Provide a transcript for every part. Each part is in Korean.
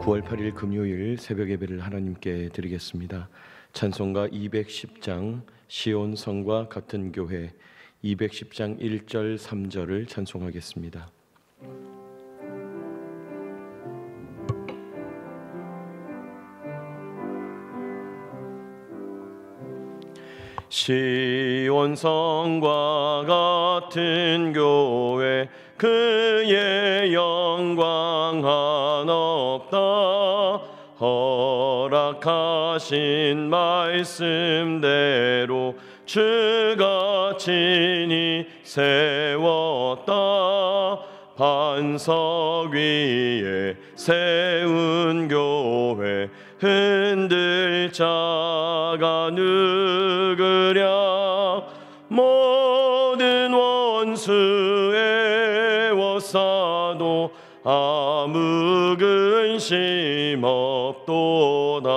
9월 8일 금요일 새벽 예배를 하나님께 드리겠습니다. 찬송가 210장 시온 성과 같은 교회 210장 1절 3절을 찬송하겠습니다. 시온 성과 같은 교회 그의 영광 한없다. 허락하신 말씀대로 주가 친히 세웠다. 반석 위에 세운 교회 흔들 자가 누구랴. 모든 원수의 워싸도 아무 근심 없도다.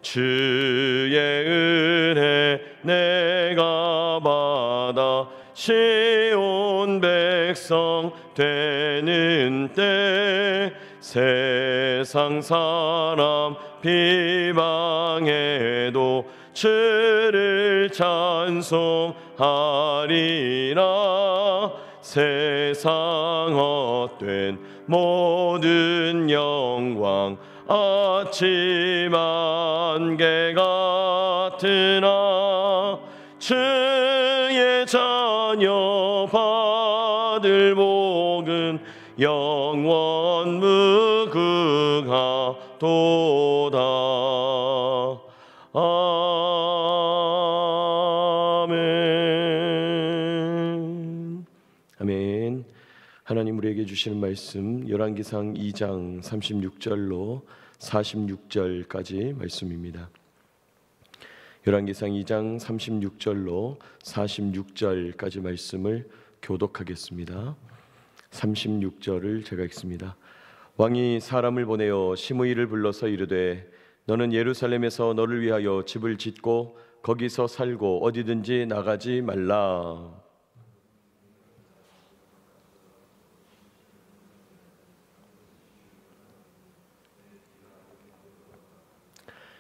주의 은혜 내가 받아 시온 백성 되는 때 세상 사람 비방해도 주를 찬송하리라. 세상 헛된 모든 영광 아침 안개 같으나 주의 자녀 받을 복은 영원 무궁하도다. 아멘. 아멘. 하나님 우리에게 주시는 말씀 열왕기상 2장 36절로 46절까지 말씀입니다. 열왕기상 2장 36절로 46절까지 말씀을 교독하겠습니다. 36절을 제가 읽습니다. 왕이 사람을 보내어 시므이를 불러서 이르되 너는 예루살렘에서 너를 위하여 집을 짓고 거기서 살고 어디든지 나가지 말라.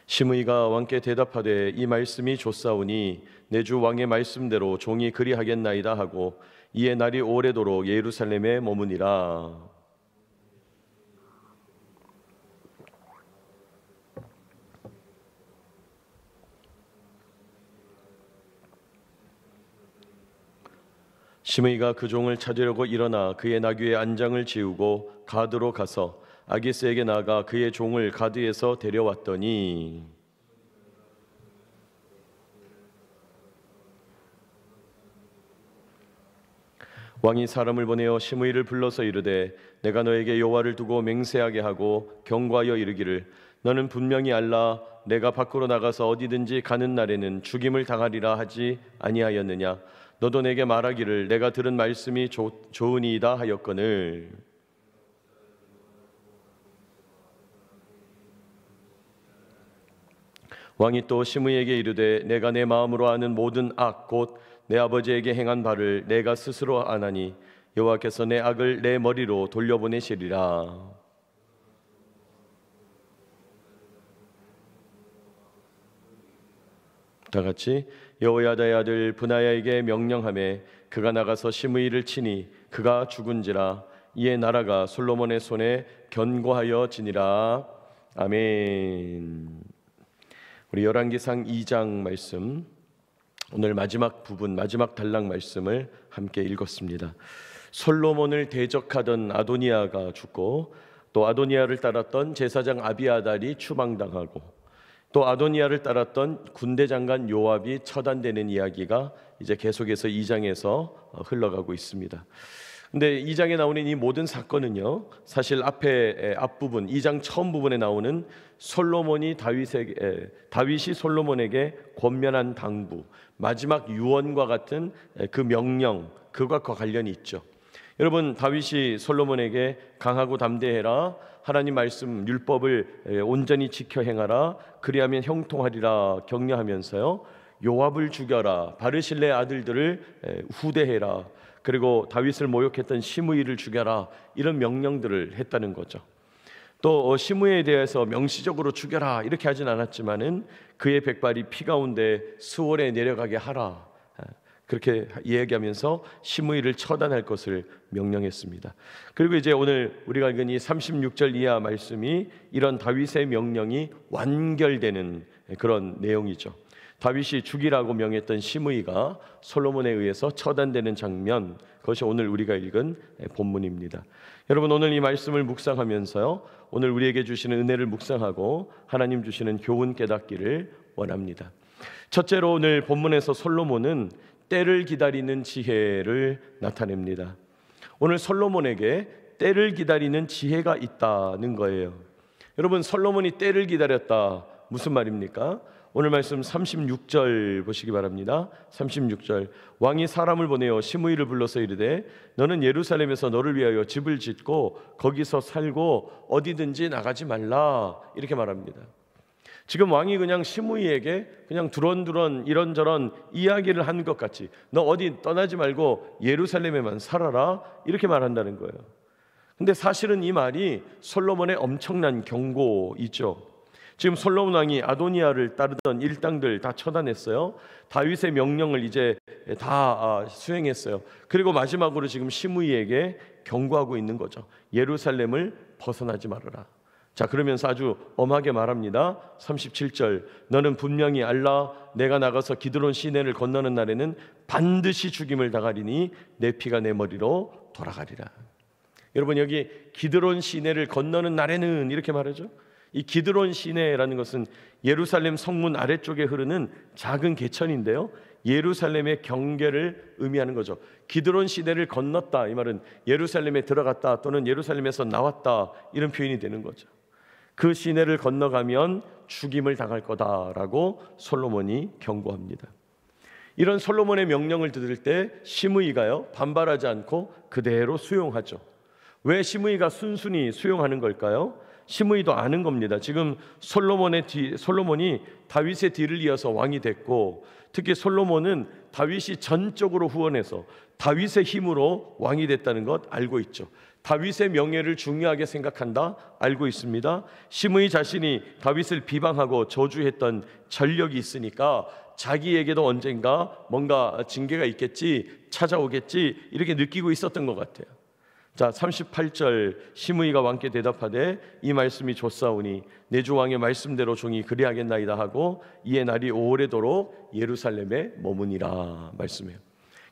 시므이가 왕께 대답하되 이 말씀이 좋사오니 내 주 왕의 말씀대로 종이 그리하겠나이다 하고 이에 날이 오래도록 예루살렘에 머무니라. 시므이가 그 종을 찾으려고 일어나 그의 나귀의 안장을 지우고 가드로 가서 아기스에게 나아가 그의 종을 가드에서 데려왔더니 왕이 사람을 보내어 시므이를 불러서 이르되 내가 너에게 여호와를 두고 맹세하게 하고 경고하여 이르기를 너는 분명히 알라. 내가 밖으로 나가서 어디든지 가는 날에는 죽임을 당하리라 하지 아니하였느냐. 너도 내게 말하기를 내가 들은 말씀이 좋으니이다 하였거늘. 왕이 또 시므이에게 이르되 내가 내 마음으로 아는 모든 악 곧 내 아버지에게 행한 바를 내가 스스로 아나니 여호와께서 내 악을 내 머리로 돌려보내시리라. 다 같이 여호야다의 아들 브나야에게 명령하매 그가 나가서 시므이를 치니 그가 죽은지라. 이에 나라가 솔로몬의 손에 견고하여 지니라. 아멘. 우리 열왕기상 2장 말씀 오늘 마지막 부분 마지막 단락 말씀을 함께 읽었습니다. 솔로몬을 대적하던 아도니아가 죽고 또 아도니아를 따랐던 제사장 아비아달이 추방당하고 또 아도니아를 따랐던 군대 장관 요압이 처단되는 이야기가 이제 계속해서 2장에서 흘러가고 있습니다. 근데 2장에 나오는 이 모든 사건은요, 사실 앞부분 2장 처음 부분에 나오는 다윗이 솔로몬에게 권면한 당부, 마지막 유언과 같은 그 명령, 그것과 관련이 있죠. 여러분, 다윗이 솔로몬에게 강하고 담대해라, 하나님 말씀 율법을 온전히 지켜 행하라, 그리하면 형통하리라 격려하면서요, 요압을 죽여라, 바르실레 아들들을 후대해라, 그리고 다윗을 모욕했던 시므이를 죽여라, 이런 명령들을 했다는 거죠. 또 시므이에 대해서 명시적으로 죽여라 이렇게 하진 않았지만은 그의 백발이 피 가운데 스월에 내려가게 하라, 그렇게 이야기하면서 시므이를 처단할 것을 명령했습니다. 그리고 이제 오늘 우리가 읽은 이 36절 이하 말씀이 이런 다윗의 명령이 완결되는 그런 내용이죠. 다윗이 죽이라고 명했던 시므이가 솔로몬에 의해서 처단되는 장면, 그것이 오늘 우리가 읽은 본문입니다. 여러분, 오늘 이 말씀을 묵상하면서요, 오늘 우리에게 주시는 은혜를 묵상하고 하나님 주시는 교훈 깨닫기를 원합니다. 첫째로 오늘 본문에서 솔로몬은 때를 기다리는 지혜를 나타냅니다. 오늘 솔로몬에게 때를 기다리는 지혜가 있다는 거예요. 여러분, 솔로몬이 때를 기다렸다, 무슨 말입니까? 오늘 말씀 36절 보시기 바랍니다. 36절, 왕이 사람을 보내어 시므이를 불러서 이르되 너는 예루살렘에서 너를 위하여 집을 짓고 거기서 살고 어디든지 나가지 말라, 이렇게 말합니다. 지금 왕이 그냥 시므이에게 그냥 두런두런 이런저런 이야기를 한 것 같이 너 어디 떠나지 말고 예루살렘에만 살아라, 이렇게 말한다는 거예요. 근데 사실은 이 말이 솔로몬의 엄청난 경고이죠. 지금 솔로몬 왕이 아도니아를 따르던 일당들 다 처단했어요. 다윗의 명령을 이제 다 수행했어요. 그리고 마지막으로 지금 시므이에게 경고하고 있는 거죠. 예루살렘을 벗어나지 말아라. 자, 그러면서 아주 엄하게 말합니다. 37절, 너는 분명히 알라. 내가 나가서 기드론 시내를 건너는 날에는 반드시 죽임을 당하리니 내 피가 내 머리로 돌아가리라. 여러분, 여기 기드론 시내를 건너는 날에는 이렇게 말하죠. 이 기드론 시내라는 것은 예루살렘 성문 아래쪽에 흐르는 작은 개천인데요, 예루살렘의 경계를 의미하는 거죠. 기드론 시내를 건넜다, 이 말은 예루살렘에 들어갔다 또는 예루살렘에서 나왔다, 이런 표현이 되는 거죠. 그 시내를 건너가면 죽임을 당할 거다라고 솔로몬이 경고합니다. 이런 솔로몬의 명령을 들을 때 시므이가요, 반발하지 않고 그대로 수용하죠. 왜 시므이가 순순히 수용하는 걸까요? 시므이도 아는 겁니다. 지금 솔로몬이 다윗의 뒤를 이어서 왕이 됐고, 특히 솔로몬은 다윗이 전적으로 후원해서 다윗의 힘으로 왕이 됐다는 것 알고 있죠. 다윗의 명예를 중요하게 생각한다, 알고 있습니다. 시므이 자신이 다윗을 비방하고 저주했던 전력이 있으니까 자기에게도 언젠가 뭔가 징계가 있겠지, 찾아오겠지, 이렇게 느끼고 있었던 것 같아요. 자, 38절, 시므이가 왕께 대답하되 이 말씀이 좋사오니 내 주 왕의 말씀대로 종이 그리하겠나이다 하고 이에 날이 오래도록 예루살렘에 머무니라 말씀해요.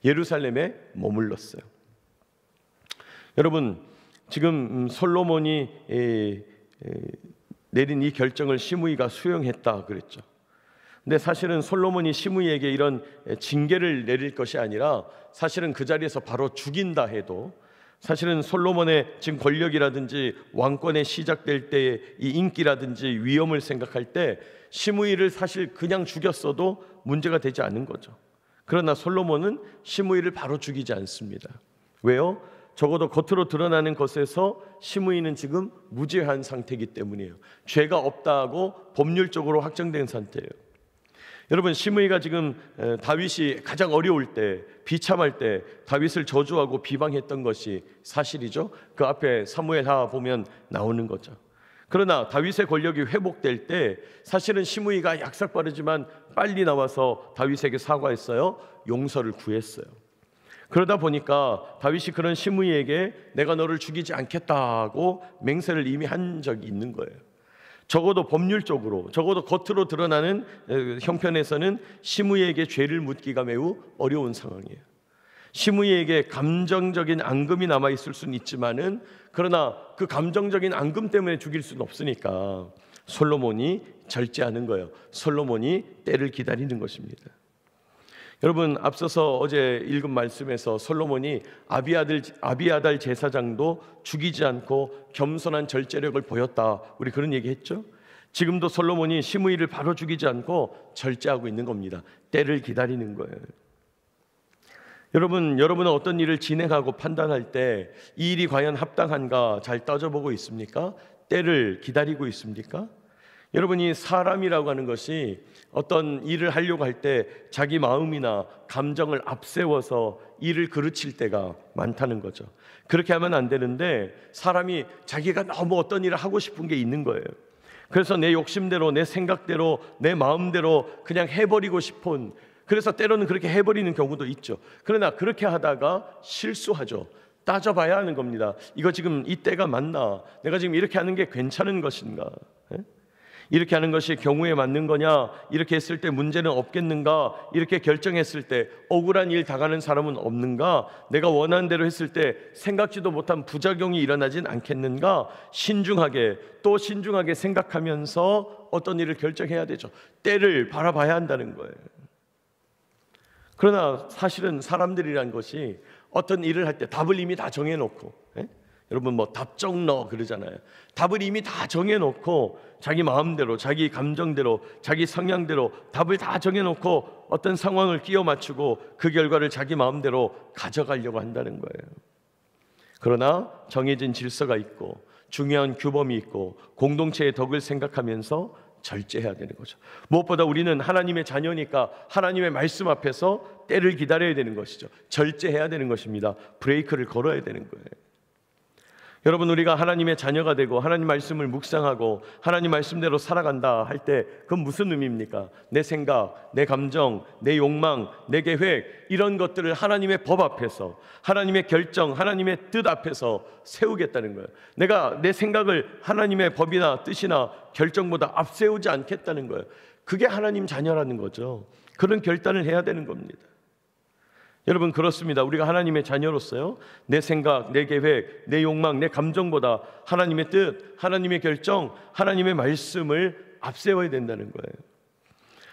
예루살렘에 머물렀어요. 여러분, 지금 솔로몬이 내린 이 결정을 시므이가 수용했다 그랬죠. 근데 사실은 솔로몬이 시므이에게 이런 징계를 내릴 것이 아니라 사실은 그 자리에서 바로 죽인다 해도, 사실은 솔로몬의 지금 권력이라든지 왕권에 시작될 때의 이 인기라든지 위엄을 생각할 때 시므이를 사실 그냥 죽였어도 문제가 되지 않은 거죠. 그러나 솔로몬은 시므이를 바로 죽이지 않습니다. 왜요? 적어도 겉으로 드러나는 것에서 시므이는 지금 무죄한 상태이기 때문이에요. 죄가 없다고 법률적으로 확정된 상태예요. 여러분, 시므이가 지금 다윗이 가장 어려울 때, 비참할 때 다윗을 저주하고 비방했던 것이 사실이죠. 그 앞에 사무엘하 보면 나오는 거죠. 그러나 다윗의 권력이 회복될 때 사실은 시므이가 약삭빠르지만 빨리 나와서 다윗에게 사과했어요. 용서를 구했어요. 그러다 보니까 다윗이 그런 시므이에게 내가 너를 죽이지 않겠다고 맹세를 이미 한 적이 있는 거예요. 적어도 법률적으로, 적어도 겉으로 드러나는 형편에서는 시므이에게 죄를 묻기가 매우 어려운 상황이에요. 시므이에게 감정적인 앙금이 남아있을 수는 있지만은, 그러나 그 감정적인 앙금 때문에 죽일 수는 없으니까 솔로몬이 절제하는 거예요. 솔로몬이 때를 기다리는 것입니다. 여러분, 앞서서 어제 읽은 말씀에서 솔로몬이 아비아달 제사장도 죽이지 않고 겸손한 절제력을 보였다, 우리 그런 얘기했죠. 지금도 솔로몬이 시므이를 바로 죽이지 않고 절제하고 있는 겁니다. 때를 기다리는 거예요. 여러분은 어떤 일을 진행하고 판단할 때 이 일이 과연 합당한가 잘 따져보고 있습니까? 때를 기다리고 있습니까? 여러분이 사람이라고 하는 것이 어떤 일을 하려고 할 때 자기 마음이나 감정을 앞세워서 일을 그르칠 때가 많다는 거죠. 그렇게 하면 안 되는데, 사람이 자기가 너무 어떤 일을 하고 싶은 게 있는 거예요. 그래서 내 욕심대로, 내 생각대로, 내 마음대로 그냥 해버리고 싶은, 그래서 때로는 그렇게 해버리는 경우도 있죠. 그러나 그렇게 하다가 실수하죠. 따져봐야 하는 겁니다. 이거 지금 이 때가 맞나? 내가 지금 이렇게 하는 게 괜찮은 것인가? 이렇게 하는 것이 경우에 맞는 거냐? 이렇게 했을 때 문제는 없겠는가? 이렇게 결정했을 때 억울한 일 당하는 사람은 없는가? 내가 원하는 대로 했을 때 생각지도 못한 부작용이 일어나진 않겠는가? 신중하게, 또 신중하게 생각하면서 어떤 일을 결정해야 되죠. 때를 바라봐야 한다는 거예요. 그러나 사실은 사람들이란 것이 어떤 일을 할 때 답을 이미 다 정해놓고, 여러분 뭐 답정너 그러잖아요. 답을 이미 다 정해놓고 자기 마음대로, 자기 감정대로, 자기 성향대로 답을 다 정해놓고 어떤 상황을 끼워 맞추고 그 결과를 자기 마음대로 가져가려고 한다는 거예요. 그러나 정해진 질서가 있고 중요한 규범이 있고 공동체의 덕을 생각하면서 절제해야 되는 거죠. 무엇보다 우리는 하나님의 자녀니까 하나님의 말씀 앞에서 때를 기다려야 되는 것이죠. 절제해야 되는 것입니다. 브레이크를 걸어야 되는 거예요. 여러분, 우리가 하나님의 자녀가 되고 하나님 말씀을 묵상하고 하나님 말씀대로 살아간다 할 때 그건 무슨 의미입니까? 내 생각, 내 감정, 내 욕망, 내 계획, 이런 것들을 하나님의 법 앞에서, 하나님의 결정, 하나님의 뜻 앞에서 세우겠다는 거예요. 내가 내 생각을 하나님의 법이나 뜻이나 결정보다 앞세우지 않겠다는 거예요. 그게 하나님 자녀라는 거죠. 그런 결단을 해야 되는 겁니다. 여러분, 그렇습니다. 우리가 하나님의 자녀로서요, 내 생각, 내 계획, 내 욕망, 내 감정보다 하나님의 뜻, 하나님의 결정, 하나님의 말씀을 앞세워야 된다는 거예요.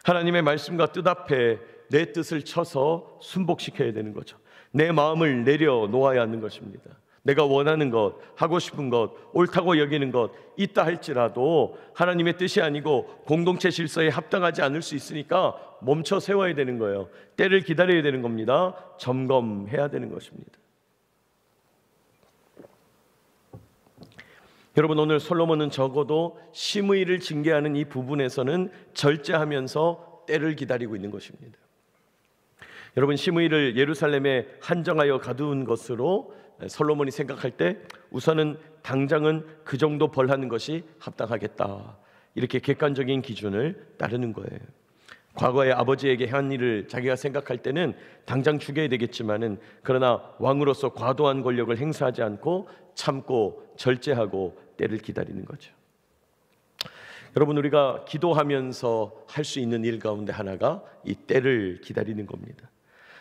하나님의 말씀과 뜻 앞에 내 뜻을 쳐서 순복시켜야 되는 거죠. 내 마음을 내려놓아야 하는 것입니다. 내가 원하는 것, 하고 싶은 것, 옳다고 여기는 것 있다 할지라도 하나님의 뜻이 아니고 공동체 질서에 합당하지 않을 수 있으니까 멈춰 세워야 되는 거예요. 때를 기다려야 되는 겁니다. 점검해야 되는 것입니다. 여러분, 오늘 솔로몬은 적어도 심의를 징계하는 이 부분에서는 절제하면서 때를 기다리고 있는 것입니다. 여러분, 심의를 예루살렘에 한정하여 가두은 것으로 솔로몬이 생각할 때 우선은 당장은 그 정도 벌하는 것이 합당하겠다, 이렇게 객관적인 기준을 따르는 거예요. 과거에 아버지에게 한 일을 자기가 생각할 때는 당장 죽여야 되겠지만은, 그러나 왕으로서 과도한 권력을 행사하지 않고 참고 절제하고 때를 기다리는 거죠. 여러분, 우리가 기도하면서 할 수 있는 일 가운데 하나가 이 때를 기다리는 겁니다.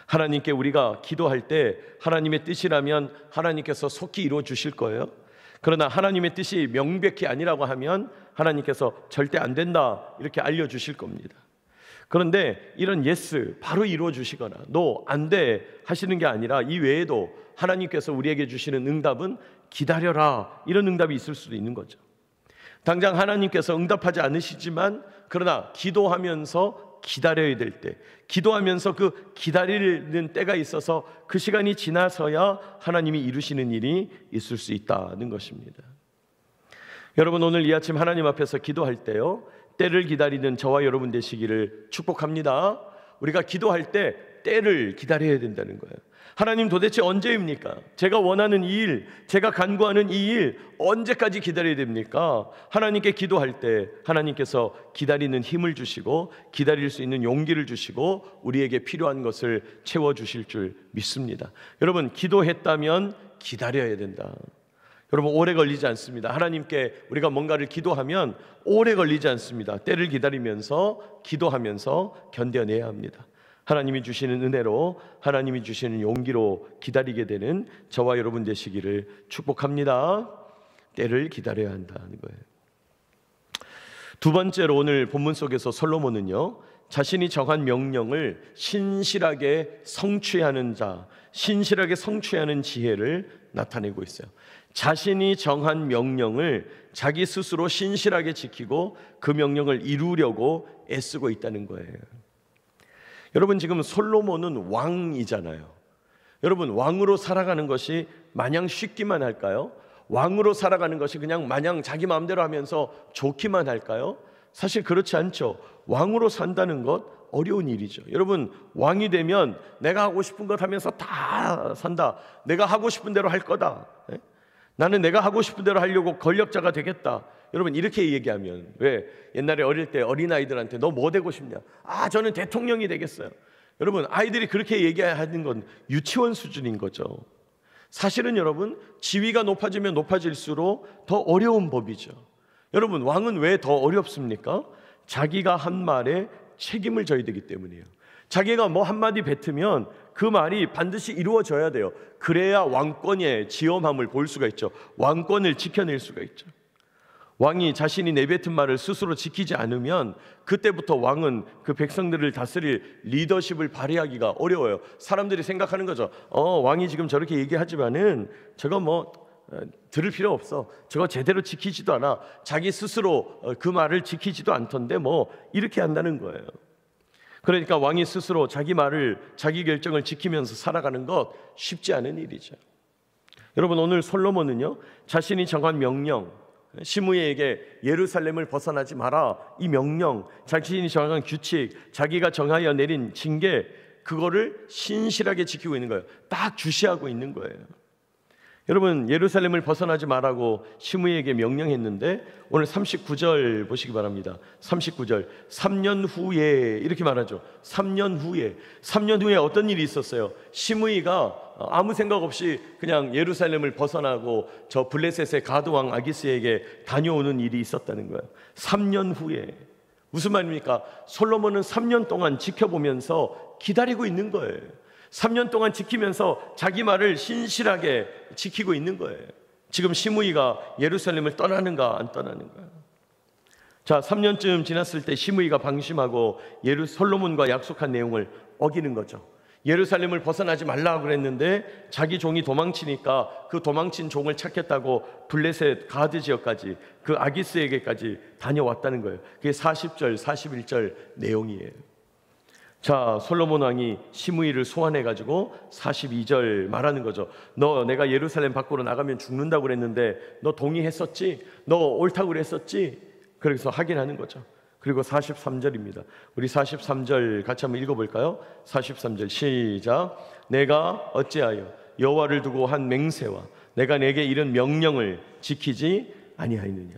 하나님께 우리가 기도할 때 하나님의 뜻이라면 하나님께서 속히 이루어 주실 거예요. 그러나 하나님의 뜻이 명백히 아니라고 하면 하나님께서 절대 안 된다, 이렇게 알려주실 겁니다. 그런데 이런 예스, 바로 이루어 주시거나 노, 안 돼 하시는 게 아니라 이 외에도 하나님께서 우리에게 주시는 응답은 기다려라, 이런 응답이 있을 수도 있는 거죠. 당장 하나님께서 응답하지 않으시지만 그러나 기도하면서 기다려야 될 때, 기도하면서 그 기다리는 때가 있어서 그 시간이 지나서야 하나님이 이루시는 일이 있을 수 있다는 것입니다. 여러분, 오늘 이 아침 하나님 앞에서 기도할 때요, 때를 기다리는 저와 여러분 되시기를 축복합니다. 우리가 기도할 때 때를 기다려야 된다는 거예요. 하나님, 도대체 언제입니까? 제가 원하는 이 일, 제가 간구하는 이 일 언제까지 기다려야 됩니까? 하나님께 기도할 때 하나님께서 기다리는 힘을 주시고 기다릴 수 있는 용기를 주시고 우리에게 필요한 것을 채워주실 줄 믿습니다. 여러분, 기도했다면 기다려야 된다. 여러분, 오래 걸리지 않습니다. 하나님께 우리가 뭔가를 기도하면 오래 걸리지 않습니다. 때를 기다리면서 기도하면서 견뎌내야 합니다. 하나님이 주시는 은혜로, 하나님이 주시는 용기로 기다리게 되는 저와 여러분 되시기를 축복합니다. 때를 기다려야 한다는 거예요. 두 번째로, 오늘 본문 속에서 솔로몬은요, 자신이 정한 명령을 신실하게 성취하는 자, 신실하게 성취하는 지혜를 나타내고 있어요. 자신이 정한 명령을 자기 스스로 신실하게 지키고 그 명령을 이루려고 애쓰고 있다는 거예요. 여러분, 지금 솔로몬은 왕이잖아요. 여러분, 왕으로 살아가는 것이 마냥 쉽기만 할까요? 왕으로 살아가는 것이 그냥 마냥 자기 마음대로 하면서 좋기만 할까요? 사실 그렇지 않죠. 왕으로 산다는 것 어려운 일이죠. 여러분, 왕이 되면 내가 하고 싶은 것 하면서 다 산다. 내가 하고 싶은 대로 할 거다. 나는 내가 하고 싶은 대로 하려고 권력자가 되겠다. 여러분, 이렇게 얘기하면, 왜 옛날에 어릴 때 어린아이들한테 너 뭐 되고 싶냐? 아, 저는 대통령이 되겠어요. 여러분, 아이들이 그렇게 얘기하는 건 유치원 수준인 거죠. 사실은 여러분, 지위가 높아지면 높아질수록 더 어려운 법이죠. 여러분, 왕은 왜 더 어렵습니까? 자기가 한 말에 책임을 져야 되기 때문이에요. 자기가 뭐 한마디 뱉으면 그 말이 반드시 이루어져야 돼요. 그래야 왕권의 지엄함을 볼 수가 있죠. 왕권을 지켜낼 수가 있죠. 왕이 자신이 내뱉은 말을 스스로 지키지 않으면 그때부터 왕은 그 백성들을 다스릴 리더십을 발휘하기가 어려워요. 사람들이 생각하는 거죠. 왕이 지금 저렇게 얘기하지만은 저거 뭐 들을 필요 없어. 저거 제대로 지키지도 않아. 자기 스스로 그 말을 지키지도 않던데 뭐 이렇게 한다는 거예요. 그러니까 왕이 스스로 자기 말을, 자기 결정을 지키면서 살아가는 것 쉽지 않은 일이죠. 여러분, 오늘 솔로몬은요, 자신이 정한 명령, 시므이에게 예루살렘을 벗어나지 마라, 이 명령, 자신이 정한 규칙, 자기가 정하여 내린 징계, 그거를 신실하게 지키고 있는 거예요. 딱 주시하고 있는 거예요. 여러분, 예루살렘을 벗어나지 말라고 시므이에게 명령했는데 오늘 39절 보시기 바랍니다. 39절, 3년 후에 이렇게 말하죠. 3년 후에 어떤 일이 있었어요? 시므이가 아무 생각 없이 그냥 예루살렘을 벗어나고 저 블레셋의 가드왕 아기스에게 다녀오는 일이 있었다는 거예요. 3년 후에. 무슨 말입니까? 솔로몬은 3년 동안 지켜보면서 기다리고 있는 거예요. 3년 동안 지키면서 자기 말을 신실하게 지키고 있는 거예요. 지금 시므이가 예루살렘을 떠나는가 안 떠나는가. 자, 3년쯤 지났을 때 시므이가 방심하고 솔로몬과 약속한 내용을 어기는 거죠. 예루살렘을 벗어나지 말라고 그랬는데 자기 종이 도망치니까 그 도망친 종을 찾겠다고 블레셋 가드 지역까지, 그 아기스에게까지 다녀왔다는 거예요. 그게 40절, 41절 내용이에요. 자, 솔로몬 왕이 시므이를 소환해가지고 42절 말하는 거죠. 너 내가 예루살렘 밖으로 나가면 죽는다고 그랬는데 너 동의했었지? 너 옳다고 그랬었지? 그래서 확인하는 거죠. 그리고 43절입니다. 우리 43절 같이 한번 읽어볼까요? 43절 시작. 내가 어찌하여 여호와를 두고 한 맹세와 내가 내게 이른 명령을 지키지 아니하였느냐.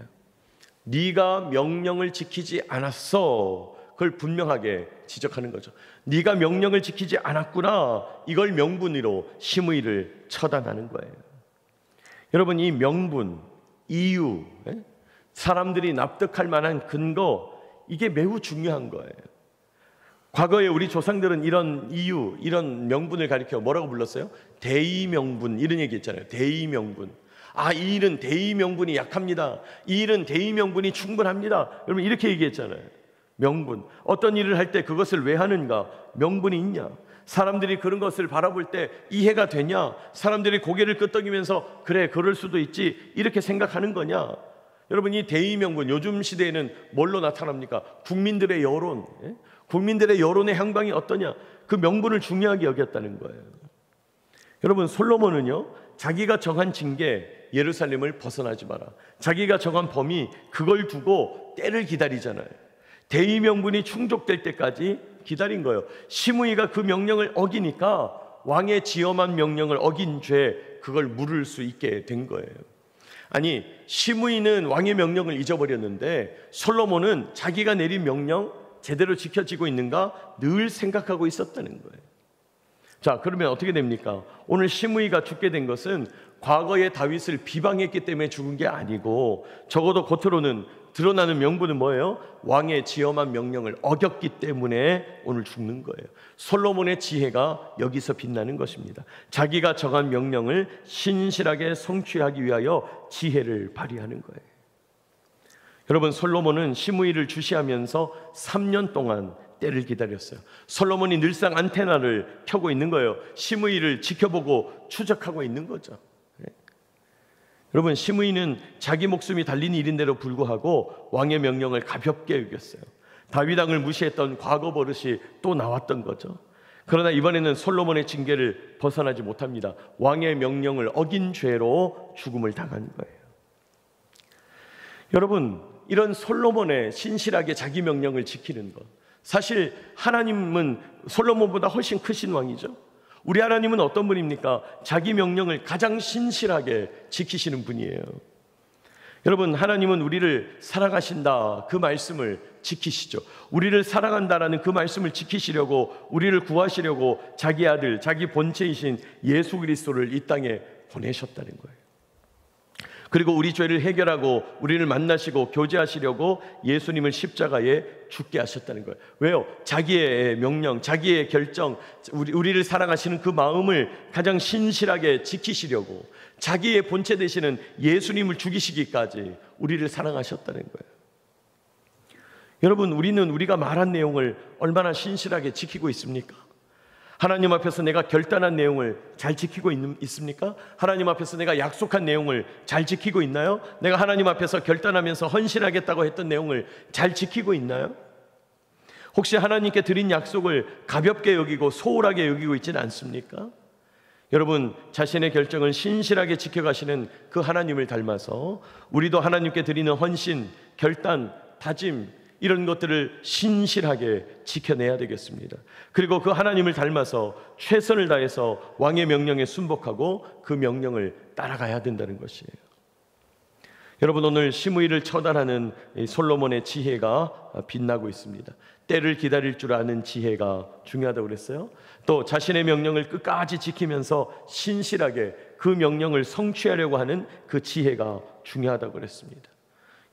네가 명령을 지키지 않았어. 그걸 분명하게 지적하는 거죠. 네가 명령을 지키지 않았구나. 이걸 명분으로 시므이를 처단하는 거예요. 여러분, 이 명분, 이유, 사람들이 납득할 만한 근거, 이게 매우 중요한 거예요. 과거에 우리 조상들은 이런 이유, 이런 명분을 가리켜 뭐라고 불렀어요? 대의명분, 이런 얘기 했잖아요. 대의명분. 아, 이 일은 대의명분이 약합니다. 이 일은 대의명분이 충분합니다. 여러분, 이렇게 얘기했잖아요. 명분. 어떤 일을 할 때 그것을 왜 하는가? 명분이 있냐? 사람들이 그런 것을 바라볼 때 이해가 되냐? 사람들이 고개를 끄덕이면서 그래, 그럴 수도 있지, 이렇게 생각하는 거냐? 여러분, 이 대의명분, 요즘 시대에는 뭘로 나타납니까? 국민들의 여론, 국민들의 여론의 향방이 어떠냐? 그 명분을 중요하게 여겼다는 거예요. 여러분, 솔로몬은요, 자기가 정한 징계, 예루살렘을 벗어나지 마라, 자기가 정한 범위, 그걸 두고 때를 기다리잖아요. 대의명분이 충족될 때까지 기다린 거예요. 시므이가 그 명령을 어기니까 왕의 지엄한 명령을 어긴 죄, 그걸 물을 수 있게 된 거예요. 아니, 시므이는 왕의 명령을 잊어버렸는데 솔로몬은 자기가 내린 명령 제대로 지켜지고 있는가 늘 생각하고 있었다는 거예요. 자, 그러면 어떻게 됩니까? 오늘 시므이가 죽게 된 것은 과거의 다윗을 비방했기 때문에 죽은 게 아니고, 적어도 겉으로는 드러나는 명분은 뭐예요? 왕의 지엄한 명령을 어겼기 때문에 오늘 죽는 거예요. 솔로몬의 지혜가 여기서 빛나는 것입니다. 자기가 정한 명령을 신실하게 성취하기 위하여 지혜를 발휘하는 거예요. 여러분, 솔로몬은 시므이를 주시하면서 3년 동안 때를 기다렸어요. 솔로몬이 늘상 안테나를 켜고 있는 거예요. 시므이를 지켜보고 추적하고 있는 거죠. 여러분, 시므이는 자기 목숨이 달린 일인데도 불구하고 왕의 명령을 가볍게 여겼어요. 다윗 왕을 무시했던 과거 버릇이 또 나왔던 거죠. 그러나 이번에는 솔로몬의 징계를 벗어나지 못합니다. 왕의 명령을 어긴 죄로 죽음을 당한 거예요. 여러분, 이런 솔로몬의 신실하게 자기 명령을 지키는 것, 사실 하나님은 솔로몬보다 훨씬 크신 왕이죠. 우리 하나님은 어떤 분입니까? 자기 명령을 가장 신실하게 지키시는 분이에요. 여러분, 하나님은 우리를 사랑하신다 그 말씀을 지키시죠. 우리를 사랑한다라는 그 말씀을 지키시려고, 우리를 구하시려고 자기 아들, 자기 본체이신 예수 그리스도를 이 땅에 보내셨다는 거예요. 그리고 우리 죄를 해결하고 우리를 만나시고 교제하시려고 예수님을 십자가에 죽게 하셨다는 거예요. 왜요? 자기의 명령, 자기의 결정, 우리를 사랑하시는 그 마음을 가장 신실하게 지키시려고 자기의 본체 되시는 예수님을 죽이시기까지 우리를 사랑하셨다는 거예요. 여러분, 우리는 우리가 말한 내용을 얼마나 신실하게 지키고 있습니까? 하나님 앞에서 내가 결단한 내용을 잘 지키고 있습니까? 하나님 앞에서 내가 약속한 내용을 잘 지키고 있나요? 내가 하나님 앞에서 결단하면서 헌신하겠다고 했던 내용을 잘 지키고 있나요? 혹시 하나님께 드린 약속을 가볍게 여기고 소홀하게 여기고 있지는 않습니까? 여러분, 자신의 결정을 신실하게 지켜가시는 그 하나님을 닮아서 우리도 하나님께 드리는 헌신, 결단, 다짐, 이런 것들을 신실하게 지켜내야 되겠습니다. 그리고 그 하나님을 닮아서 최선을 다해서 왕의 명령에 순복하고 그 명령을 따라가야 된다는 것이에요. 여러분, 오늘 시므이를 처단하는 솔로몬의 지혜가 빛나고 있습니다. 때를 기다릴 줄 아는 지혜가 중요하다고 그랬어요. 또 자신의 명령을 끝까지 지키면서 신실하게 그 명령을 성취하려고 하는 그 지혜가 중요하다고 그랬습니다.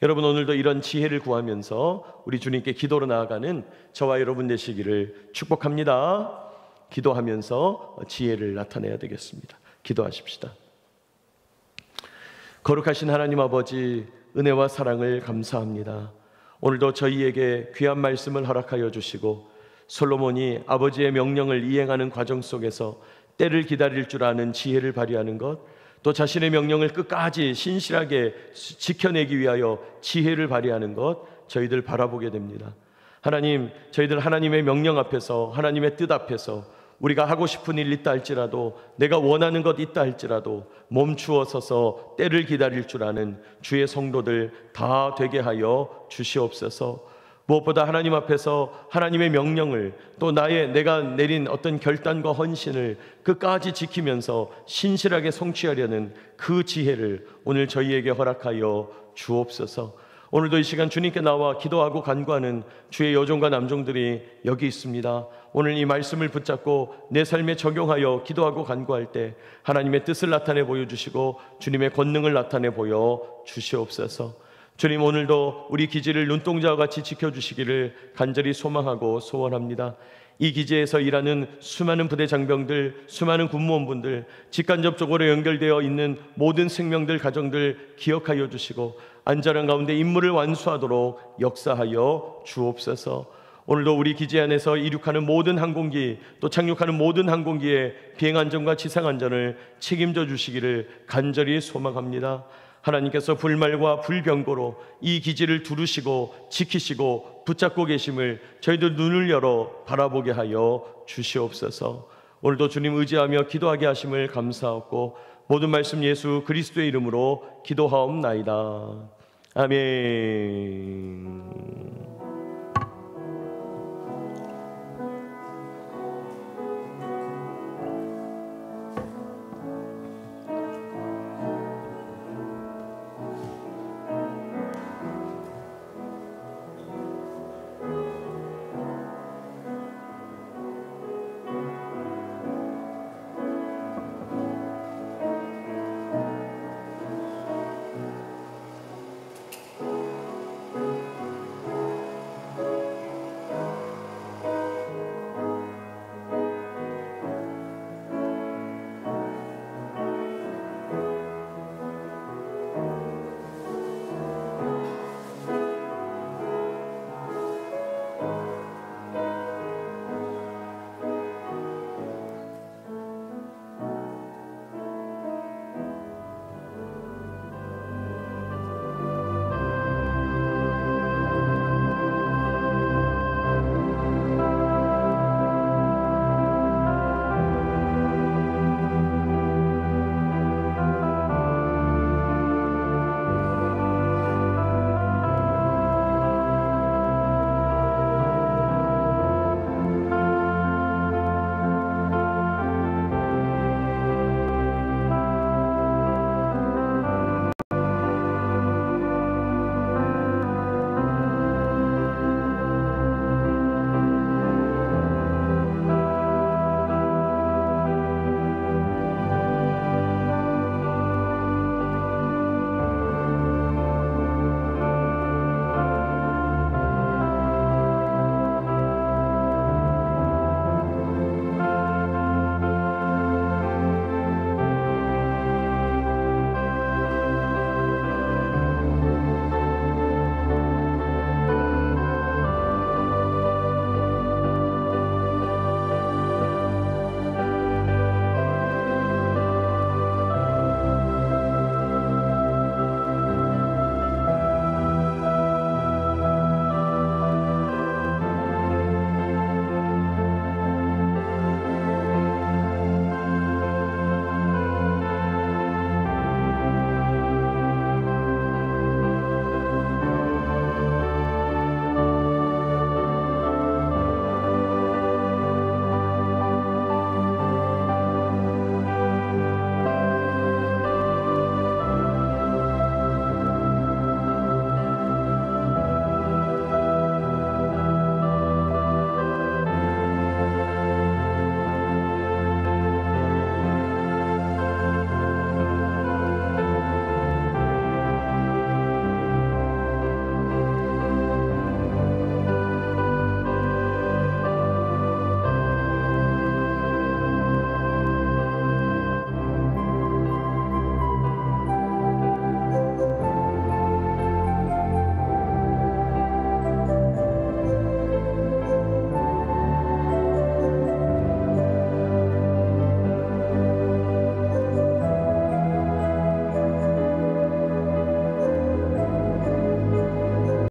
여러분, 오늘도 이런 지혜를 구하면서 우리 주님께 기도로 나아가는 저와 여러분 되시기를 축복합니다. 기도하면서 지혜를 나타내야 되겠습니다. 기도하십시다. 거룩하신 하나님 아버지, 은혜와 사랑을 감사합니다. 오늘도 저희에게 귀한 말씀을 허락하여 주시고 솔로몬이 아버지의 명령을 이행하는 과정 속에서 때를 기다릴 줄 아는 지혜를 발휘하는 것, 또 자신의 명령을 끝까지 신실하게 지켜내기 위하여 지혜를 발휘하는 것, 저희들 바라보게 됩니다. 하나님, 저희들 하나님의 명령 앞에서, 하나님의 뜻 앞에서 우리가 하고 싶은 일 있다 할지라도, 내가 원하는 것 있다 할지라도 멈추어 서서 때를 기다릴 줄 아는 주의 성도들 다 되게 하여 주시옵소서. 무엇보다 하나님 앞에서 하나님의 명령을, 또 내가 내린 어떤 결단과 헌신을 끝까지 지키면서 신실하게 성취하려는 그 지혜를 오늘 저희에게 허락하여 주옵소서. 오늘도 이 시간 주님께 나와 기도하고 간구하는 주의 여종과 남종들이 여기 있습니다. 오늘 이 말씀을 붙잡고 내 삶에 적용하여 기도하고 간구할 때 하나님의 뜻을 나타내 보여주시고 주님의 권능을 나타내 보여 주시옵소서. 주님, 오늘도 우리 기지를 눈동자와 같이 지켜주시기를 간절히 소망하고 소원합니다. 이 기지에서 일하는 수많은 부대 장병들, 수많은 군무원분들, 직간접적으로 연결되어 있는 모든 생명들, 가정들 기억하여 주시고 안전한 가운데 임무를 완수하도록 역사하여 주옵소서. 오늘도 우리 기지 안에서 이륙하는 모든 항공기, 또 착륙하는 모든 항공기의 비행안전과 지상안전을 책임져 주시기를 간절히 소망합니다. 하나님께서 불말과 불병거로 이 기지를 두르시고 지키시고 붙잡고 계심을 저희들 눈을 열어 바라보게 하여 주시옵소서. 오늘도 주님 의지하며 기도하게 하심을 감사하고 모든 말씀 예수 그리스도의 이름으로 기도하옵나이다. 아멘.